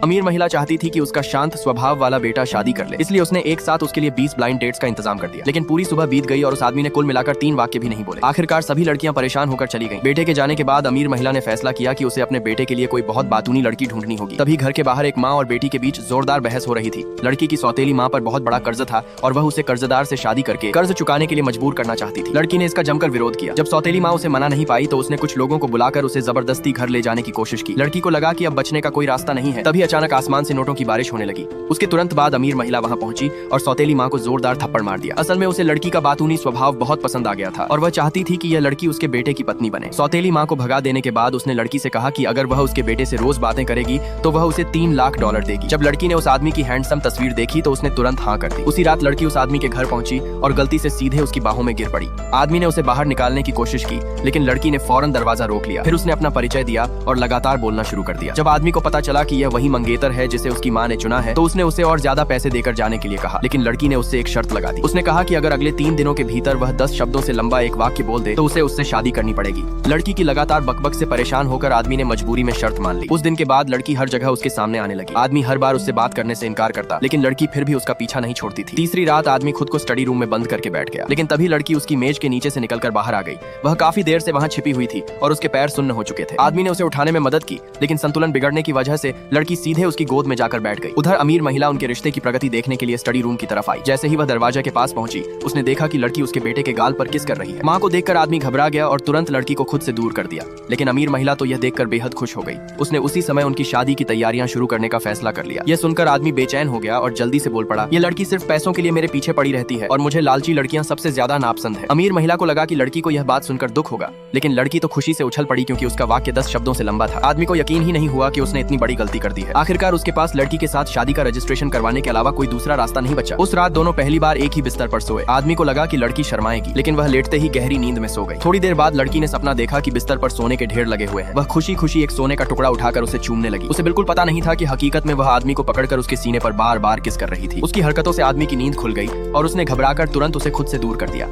अमीर महिला चाहती थी कि उसका शांत स्वभाव वाला बेटा शादी कर ले, इसलिए उसने एक साथ उसके लिए 20 ब्लाइंड डेट्स का इंतजाम कर दिया। लेकिन पूरी सुबह बीत गई और उस आदमी ने कुल मिलाकर 3 वाक्य भी नहीं बोले। आखिरकार सभी लड़कियां परेशान होकर चली गईं। बेटे के जाने के बाद अमीर महिला ने फैसला किया कि उसे अपने बेटे के लिए कोई बहुत बातूनी लड़की ढूंढनी होगी। तभी घर के बाहर एक माँ और बेटी के बीच जोरदार बहस हो रही थी। लड़की की सौतेली माँ पर बहुत बड़ा कर्ज था और वह उसे कर्जदार से शादी करके कर्ज चुकाने के लिए मजबूर करना चाहती थी। लड़की ने इसका जमकर विरोध किया। जब सौतेली माँ उसे मना नहीं पाई तो उसने कुछ लोगों को बुलाकर उसे जबरदस्ती घर ले जाने की कोशिश की। लड़की को लगा कि अब बचने का कोई रास्ता नहीं है। तभी अचानक आसमान से नोटों की बारिश होने लगी। उसके तुरंत बाद अमीर महिला वहां पहुंची और सौतेली माँ को जोरदार थप्पड़ मार दिया। असल में उसे लड़की का बातूनी स्वभाव बहुत पसंद आ गया था और वह चाहती थी कि यह लड़की उसके बेटे की पत्नी बने। सौतेली माँ को भगा देने के बाद उसने लड़की से कहा कि अगर वह उसके बेटे से रोज बातें करेगी तो वह उसे $3 लाख देगी। जब लड़की ने उस आदमी की हैंडसम तस्वीर देखी तो उसने तुरंत हाँ कर दी। उसी रात लड़की उस आदमी के घर पहुंची और गलती से सीधे उसकी बाहों में गिर पड़ी। आदमी ने उसे बाहर निकालने की कोशिश की लेकिन लड़की ने फौरन दरवाजा रोक लिया। फिर उसने अपना परिचय दिया और लगातार बोलना शुरू कर दिया। जब आदमी को पता चला कि यह वही मंगेतर है जिसे उसकी माँ ने चुना है तो उसने उसे और ज्यादा पैसे देकर जाने के लिए कहा। लेकिन लड़की ने उससे एक शर्त लगा दी। उसने कहा कि अगर अगले 3 दिनों के भीतर वह 10 शब्दों से लंबा एक वाक्य बोल दे तो उसे उससे शादी करनी पड़ेगी। लड़की की लगातार बकबक से परेशान होकर आदमी ने मजबूरी में शर्त मान ली। उस दिन के बाद लड़की हर जगह उसके सामने आने लगी। आदमी हर बार उससे बात करने से इनकार करता लेकिन लड़की फिर भी उसका पीछा नहीं छोड़ती थी। तीसरी रात आदमी खुद को स्टडी रूम में बंद करके बैठ गया लेकिन तभी लड़की उसकी मेज के नीचे से निकलकर बाहर आ गई। वह काफी देर से वहां छिपी हुई थी और उसके पैर सुन्न हो चुके थे। आदमी ने उसे उठाने में मदद की लेकिन संतुलन बिगड़ने की वजह से लड़की सीधे उसकी गोद में जाकर बैठ गई। उधर अमीर महिला उनके रिश्ते की प्रगति देखने के लिए स्टडी रूम की तरफ आई। जैसे ही वह दरवाजे के पास पहुंची उसने देखा कि लड़की उसके बेटे के गाल पर किस कर रही है। माँ को देखकर आदमी घबरा गया और तुरंत लड़की को खुद से दूर कर दिया। लेकिन अमीर महिला तो यह देखकर बेहद खुश हो गई। उसने उसी समय उनकी शादी की तैयारियां शुरू करने का फैसला कर लिया। यह सुनकर आदमी बेचैन हो गया और जल्दी से बोल पड़ा, ये लड़की सिर्फ पैसों के लिए मेरे पीछे पड़ी रहती है और मुझे लालची लड़कियां सबसे ज्यादा नापसंद है। अमीर महिला को लगा कि लड़की को यह बात सुनकर दुख होगा लेकिन लड़की तो खुशी से उछल पड़ी क्योंकि उसका वाक्य 10 शब्दों से लंबा था। आदमी को यकीन ही नहीं हुआ कि उसने इतनी बड़ी गलती कर दी है। आखिरकार उसके पास लड़की के साथ शादी का रजिस्ट्रेशन करवाने के अलावा कोई दूसरा रास्ता नहीं बचा। उस रात दोनों पहली बार एक ही बिस्तर पर सोए। आदमी को लगा कि लड़की शर्माएगी लेकिन वह लेटते ही गहरी नींद में सो गई। थोड़ी देर बाद लड़की ने सपना देखा कि बिस्तर पर सोने के ढेर लगे हुए हैं। वह खुशी खुशी एक सोने का टुकड़ा उठाकर उसे चूमने लगी। उसे बिल्कुल पता नहीं था कि हकीकत में वह आदमी को पकड़कर उसके सीने पर बार बार किस कर रही थी। उसकी हरकतों से आदमी की नींद खुल गई और उसने घबराकर तुरंत उसे खुद से दूर कर दिया।